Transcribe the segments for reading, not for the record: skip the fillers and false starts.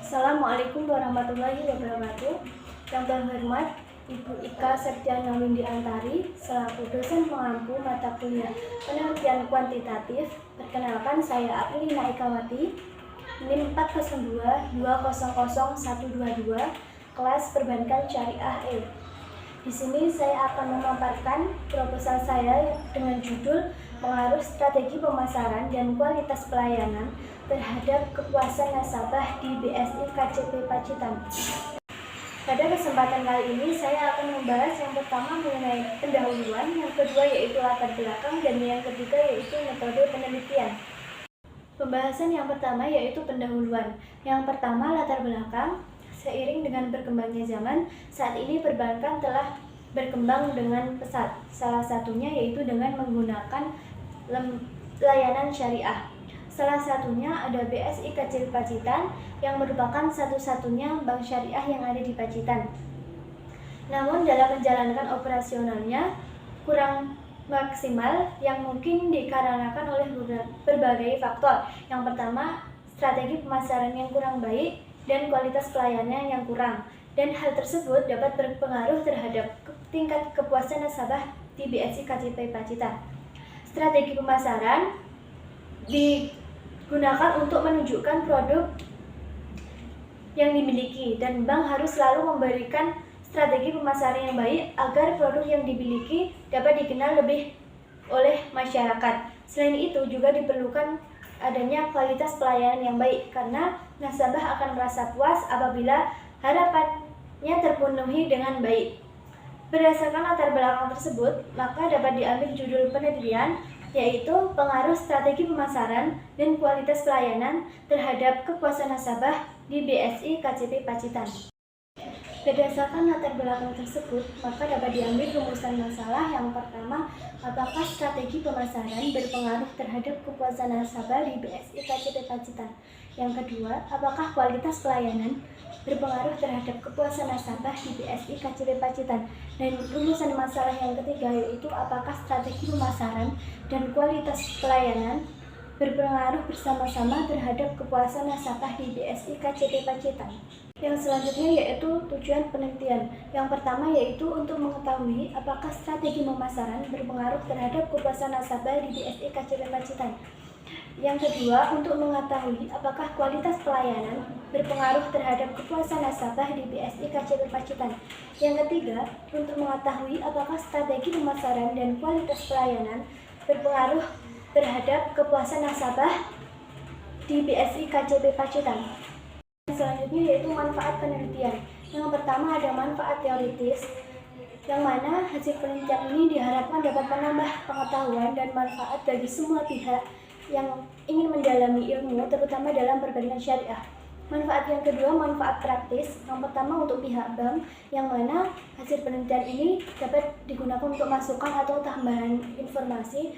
Assalamualaikum warahmatullahi wabarakatuh. Yang terhormat Ibu Ika Septiana Windy Antari selaku dosen pengampu mata kuliah penelitian kuantitatif. Perkenalkan, saya Aprilina Ikawati, NIM 402200122, kelas Perbankan Syariah E. Di sini saya akan memaparkan proposal saya dengan judul Pengaruh Strategi Pemasaran dan Kualitas Pelayanan terhadap Kepuasan Nasabah di BSI KCP Pacitan. Pada kesempatan kali ini saya akan membahas yang pertama mengenai pendahuluan, yang kedua yaitu latar belakang, dan yang ketiga yaitu metode penelitian. Pembahasan yang pertama yaitu pendahuluan. Yang pertama, latar belakang. Seiring dengan berkembangnya zaman, saat ini perbankan telah berkembang dengan pesat. Salah satunya yaitu dengan menggunakan layanan syariah. Salah satunya ada BSI KCP Pacitan yang merupakan satu-satunya bank syariah yang ada di Pacitan. Namun dalam menjalankan operasionalnya kurang maksimal, yang mungkin dikarenakan oleh berbagai faktor. Yang pertama, strategi pemasaran yang kurang baik dan kualitas pelayanan yang kurang, dan hal tersebut dapat berpengaruh terhadap tingkat kepuasan nasabah di BSI KCP Pacitan. Strategi pemasaran digunakan untuk menunjukkan produk yang dimiliki, dan bank harus selalu memberikan strategi pemasaran yang baik agar produk yang dimiliki dapat dikenal lebih oleh masyarakat. Selain itu juga diperlukan adanya kualitas pelayanan yang baik, karena nasabah akan merasa puas apabila harapannya terpenuhi dengan baik. Berdasarkan latar belakang tersebut, maka dapat diambil judul penelitian yaitu Pengaruh Strategi Pemasaran dan Kualitas Pelayanan terhadap Kepuasan Nasabah di BSI KCP Pacitan. Berdasarkan latar belakang tersebut, maka dapat diambil rumusan masalah. Yang pertama, apakah strategi pemasaran berpengaruh terhadap kepuasan nasabah di BSI KCP Pacitan? Yang kedua, apakah kualitas pelayanan berpengaruh terhadap kepuasan nasabah di BSI KCP Pacitan? Dan rumusan masalah yang ketiga yaitu apakah strategi pemasaran dan kualitas pelayanan berpengaruh bersama-sama terhadap kepuasan nasabah di BSI KCP Pacitan. Yang selanjutnya yaitu tujuan penelitian. Yang pertama yaitu untuk mengetahui apakah strategi pemasaran berpengaruh terhadap kepuasan nasabah di BSI KCP Pacitan. Yang kedua, untuk mengetahui apakah kualitas pelayanan berpengaruh terhadap kepuasan nasabah di BSI KCP Pacitan. Yang ketiga, untuk mengetahui apakah strategi pemasaran dan kualitas pelayanan berpengaruh terhadap kepuasan nasabah di BSI KCP Pacitan. Selanjutnya yaitu manfaat penelitian. Yang pertama ada manfaat teoritis, yang mana hasil penelitian ini diharapkan dapat menambah pengetahuan dan manfaat bagi semua pihak yang ingin mendalami ilmu, terutama dalam perbankan syariah. Manfaat yang kedua, manfaat praktis. Yang pertama untuk pihak bank, yang mana hasil penelitian ini dapat digunakan untuk masukan atau tambahan informasi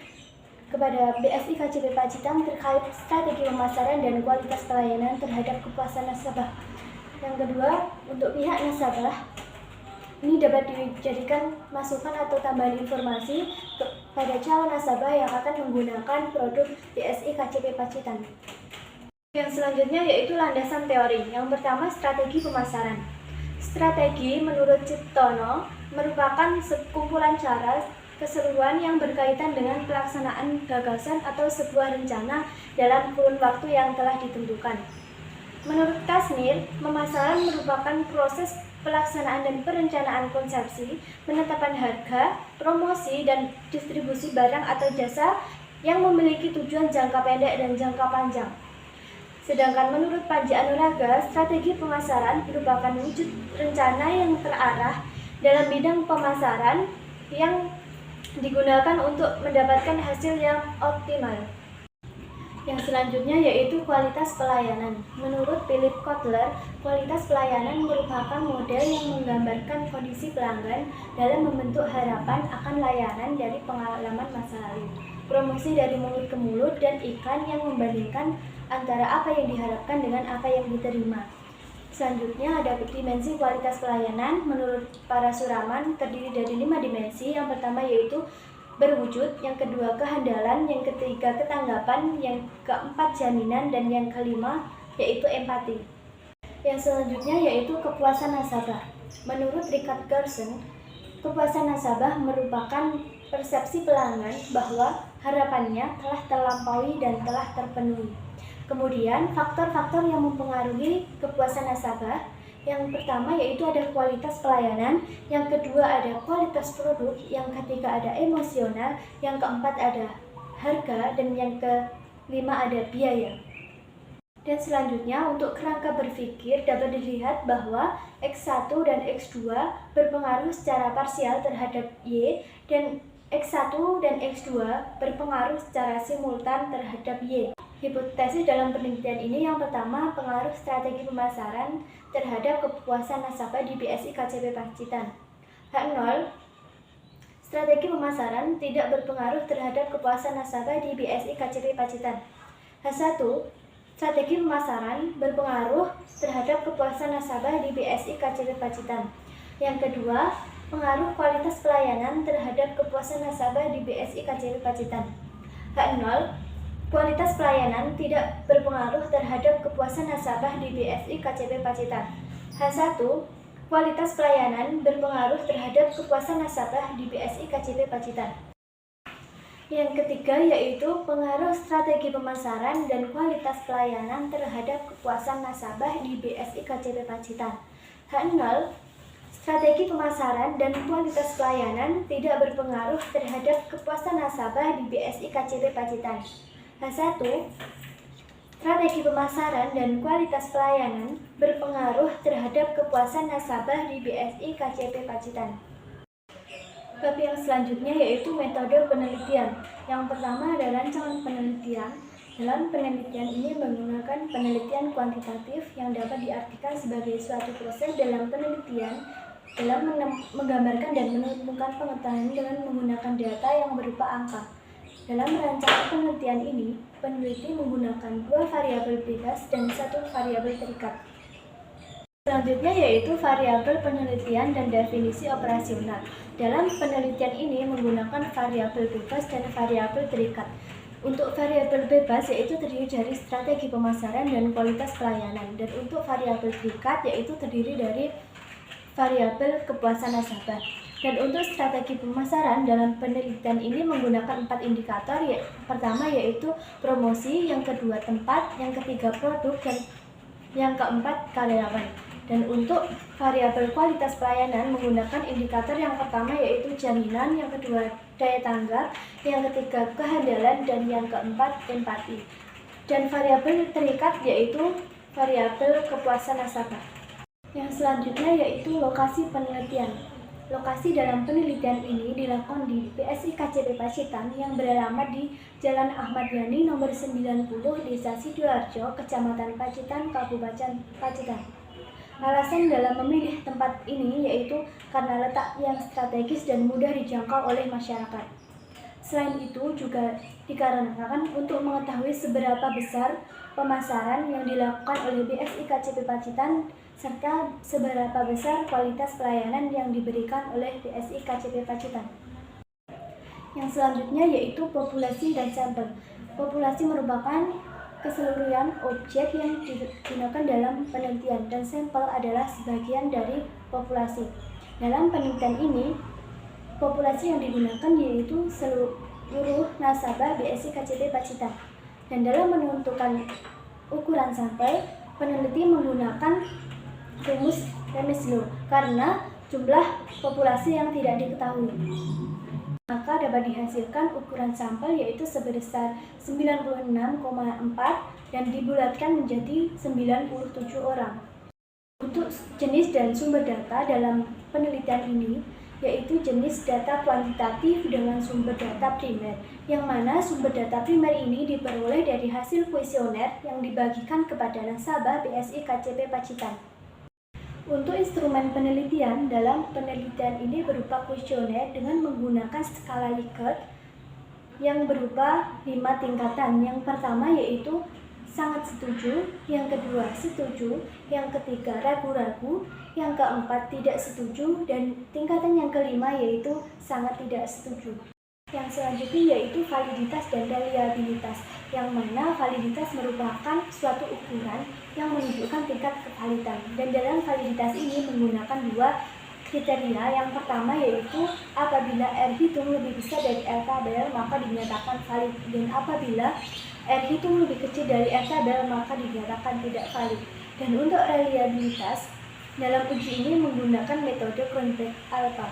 kepada BSI KCP Pacitan terkait strategi pemasaran dan kualitas pelayanan terhadap kepuasan nasabah. Yang kedua, untuk pihak nasabah, ini dapat dijadikan masukan atau tambahan informasi kepada calon nasabah yang akan menggunakan produk BSI KCP Pacitan. Yang selanjutnya yaitu landasan teori. Yang pertama, strategi pemasaran. Strategi menurut Ciptono merupakan sekumpulan cara keseluruhan yang berkaitan dengan pelaksanaan gagasan atau sebuah rencana dalam kurun waktu yang telah ditentukan. Menurut Kasmir, pemasaran merupakan proses pelaksanaan dan perencanaan konsepsi, penetapan harga, promosi, dan distribusi barang atau jasa yang memiliki tujuan jangka pendek dan jangka panjang. Sedangkan menurut Panji Anuraga, strategi pemasaran merupakan wujud rencana yang terarah dalam bidang pemasaran yang digunakan untuk mendapatkan hasil yang optimal. Yang selanjutnya yaitu kualitas pelayanan. Menurut Philip Kotler, kualitas pelayanan merupakan model yang menggambarkan kondisi pelanggan dalam membentuk harapan akan layanan dari pengalaman masa lalu, promosi dari mulut ke mulut, dan iklan yang membandingkan antara apa yang diharapkan dengan apa yang diterima. Selanjutnya ada dimensi kualitas pelayanan. Menurut para suraman terdiri dari 5 dimensi. Yang pertama yaitu berwujud, yang kedua kehandalan, yang ketiga ketanggapan, yang keempat jaminan, dan yang kelima yaitu empati. Yang selanjutnya yaitu kepuasan nasabah. Menurut Richard Carson, kepuasan nasabah merupakan persepsi pelanggan bahwa harapannya telah terlampaui dan telah terpenuhi. Kemudian, faktor-faktor yang mempengaruhi kepuasan nasabah, yang pertama yaitu ada kualitas pelayanan, yang kedua ada kualitas produk, yang ketiga ada emosional, yang keempat ada harga, dan yang kelima ada biaya. Dan selanjutnya, untuk kerangka berpikir dapat dilihat bahwa X1 dan X2 berpengaruh secara parsial terhadap Y, dan X1 dan X2 berpengaruh secara simultan terhadap Y. Hipotesis dalam penelitian ini yang pertama, pengaruh strategi pemasaran terhadap kepuasan nasabah di BSI KCP Pacitan. H0, strategi pemasaran tidak berpengaruh terhadap kepuasan nasabah di BSI KCP Pacitan. H1, strategi pemasaran berpengaruh terhadap kepuasan nasabah di BSI KCP Pacitan. Yang kedua, pengaruh kualitas pelayanan terhadap kepuasan nasabah di BSI KCP Pacitan. H0, kualitas pelayanan tidak berpengaruh terhadap kepuasan nasabah di BSI KCP Pacitan. H1, kualitas pelayanan berpengaruh terhadap kepuasan nasabah di BSI KCP Pacitan. Yang ketiga yaitu pengaruh strategi pemasaran dan kualitas pelayanan terhadap kepuasan nasabah di BSI KCP Pacitan. H0, strategi pemasaran dan kualitas pelayanan tidak berpengaruh terhadap kepuasan nasabah di BSI KCP Pacitan. H1, strategi pemasaran dan kualitas pelayanan berpengaruh terhadap kepuasan nasabah di BSI KCP Pacitan. Bab yang selanjutnya yaitu metode penelitian. Yang pertama adalah rancangan penelitian. Dalam penelitian ini menggunakan penelitian kuantitatif yang dapat diartikan sebagai suatu proses dalam penelitian dalam menggambarkan dan menemukan pengetahuan dengan menggunakan data yang berupa angka. Dalam rancangan penelitian ini, peneliti menggunakan 2 variabel bebas dan 1 variabel terikat. Selanjutnya yaitu variabel penelitian dan definisi operasional. Dalam penelitian ini menggunakan variabel bebas dan variabel terikat. Untuk variabel bebas yaitu terdiri dari strategi pemasaran dan kualitas pelayanan, dan untuk variabel terikat yaitu terdiri dari variabel kepuasan nasabah. Dan untuk strategi pemasaran dalam penelitian ini menggunakan 4 indikator, pertama yaitu promosi, yang kedua tempat, yang ketiga produk, dan yang keempat karyawan. Dan untuk variabel kualitas pelayanan menggunakan indikator yang pertama yaitu jaminan, yang kedua daya tanggap, yang ketiga kehandalan, dan yang keempat empati. Dan variabel terikat yaitu variabel kepuasan nasabah. Yang selanjutnya yaitu lokasi penelitian. Lokasi dalam penelitian ini dilakukan di BSI KCP Pacitan yang beralamat di Jalan Ahmad Yani nomor 90, Desa Sidoarjo, Kecamatan Pacitan, Kabupaten Pacitan. Alasan dalam memilih tempat ini yaitu karena letak yang strategis dan mudah dijangkau oleh masyarakat. Selain itu juga dikarenakan untuk mengetahui seberapa besar pemasaran yang dilakukan oleh BSI KCP Pacitan serta seberapa besar kualitas pelayanan yang diberikan oleh BSI KCP Pacitan. Yang selanjutnya yaitu populasi dan sampel. Populasi merupakan keseluruhan objek yang digunakan dalam penelitian, dan sampel adalah sebagian dari populasi. Dalam penelitian ini, populasi yang digunakan yaitu seluruh nasabah BSI KCP Pacitan. Dan dalam menentukan ukuran sampel, peneliti menggunakan rumus Remislow karena jumlah populasi yang tidak diketahui. Maka dapat dihasilkan ukuran sampel yaitu sebesar 96,4 dan dibulatkan menjadi 97 orang. Untuk jenis dan sumber data dalam penelitian ini yaitu jenis data kuantitatif dengan sumber data primer, yang mana sumber data primer ini diperoleh dari hasil kuesioner yang dibagikan kepada nasabah BSI KCP Pacitan. Untuk instrumen penelitian, dalam penelitian ini berupa kuesioner dengan menggunakan skala Likert yang berupa 5 tingkatan. Yang pertama yaitu sangat setuju, yang kedua setuju, yang ketiga ragu-ragu, yang keempat tidak setuju, dan tingkatan yang kelima yaitu sangat tidak setuju. Yang selanjutnya yaitu validitas dan reliabilitas, yang mana validitas merupakan suatu ukuran yang menunjukkan tingkat kevalidan. Dan dalam validitas ini menggunakan dua kriteria. Yang pertama yaitu apabila R hitung lebih besar dari R tabel maka dinyatakan valid, dan apabila R hitung lebih kecil dari R tabel maka dinyatakan tidak valid. Dan untuk reliabilitas dalam uji ini menggunakan metode Cronbach alpha.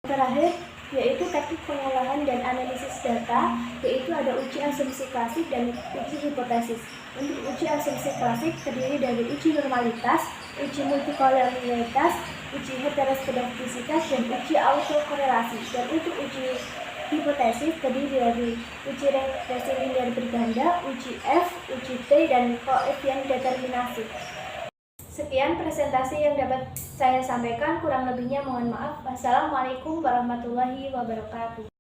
Terakhir yaitu teknik pengolahan dan analisis data, yaitu ada uji asumsi klasik dan uji hipotesis. Untuk uji asumsi klasik terdiri dari uji normalitas, uji multikolonialitas, uji heteroskedastisitas, dan uji autokorelasi. Dan untuk uji hipotesis terdiri dari uji regresi linear berganda, uji F, uji T, dan koefisien determinasi. Sekian presentasi yang dapat saya sampaikan, kurang lebihnya mohon maaf. Wassalamualaikum warahmatullahi wabarakatuh.